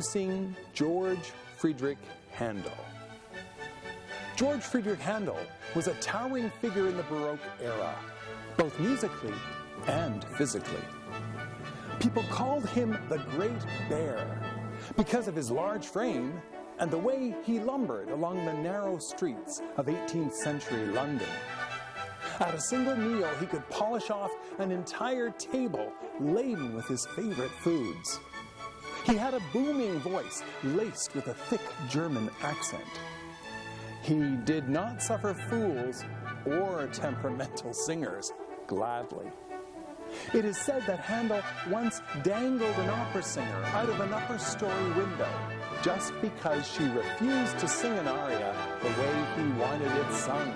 Introducing George Friedrich Handel. George Friedrich Handel was a towering figure in the Baroque era, both musically and physically. People called him the Great Bear because of his large frame and the way he lumbered along the narrow streets of 18th century London. At a single meal, he could polish off an entire table laden with his favorite foods. He had a booming voice laced with a thick German accent. He did not suffer fools or temperamental singers gladly. It is said that Handel once dangled an opera singer out of an upper-story window just because she refused to sing an aria the way he wanted it sung.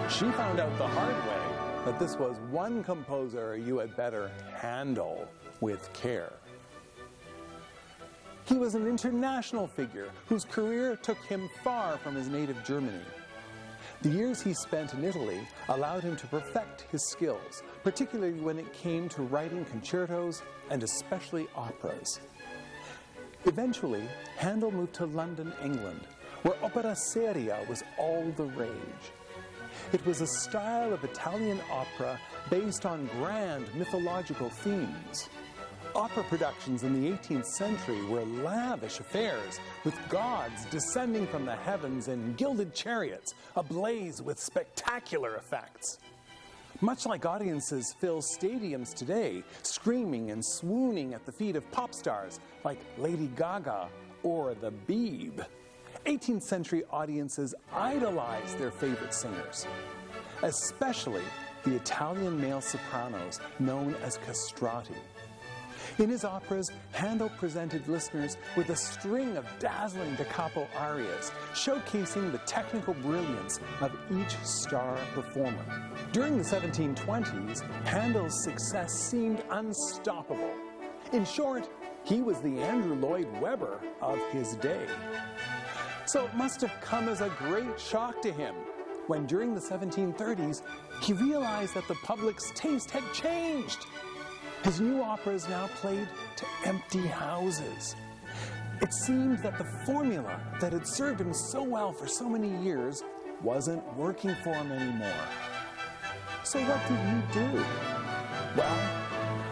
She found out the hard way that this was one composer you had better handle with care. He was an international figure whose career took him far from his native Germany. The years he spent in Italy allowed him to perfect his skills, particularly when it came to writing concertos and especially operas. Eventually, Handel moved to London, England, where opera seria was all the rage. It was a style of Italian opera based on grand mythological themes. Opera productions in the 18th century were lavish affairs, with gods descending from the heavens in gilded chariots, ablaze with spectacular effects. Much like audiences fill stadiums today, screaming and swooning at the feet of pop stars like Lady Gaga or the Beeb, 18th century audiences idolized their favorite singers, especially the Italian male sopranos known as castrati. In his operas, Handel presented listeners with a string of dazzling da capo arias, showcasing the technical brilliance of each star performer. During the 1720s, Handel's success seemed unstoppable. In short, he was the Andrew Lloyd Webber of his day. So it must have come as a great shock to him when, during the 1730s, he realized that the public's taste had changed. His new operas now played to empty houses. It seemed that the formula that had served him so well for so many years wasn't working for him anymore. So what did he do? Well,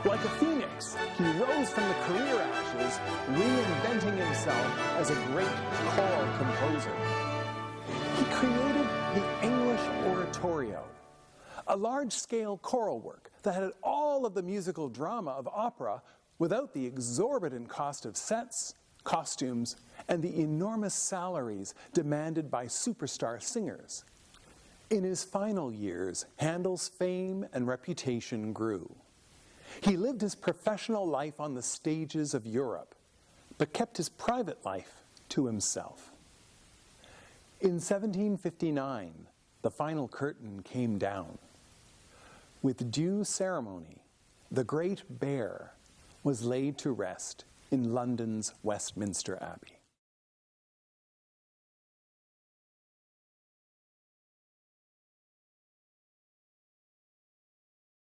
like a phoenix, he rose from the career ashes, reinventing himself as a great choral composer. He created the English oratorio, a large-scale choral work that had all of the musical drama of opera without the exorbitant cost of sets, costumes, and the enormous salaries demanded by superstar singers. In his final years, Handel's fame and reputation grew. He lived his professional life on the stages of Europe, but kept his private life to himself. In 1759, the final curtain came down. With due ceremony, the Great Bear was laid to rest in London's Westminster Abbey.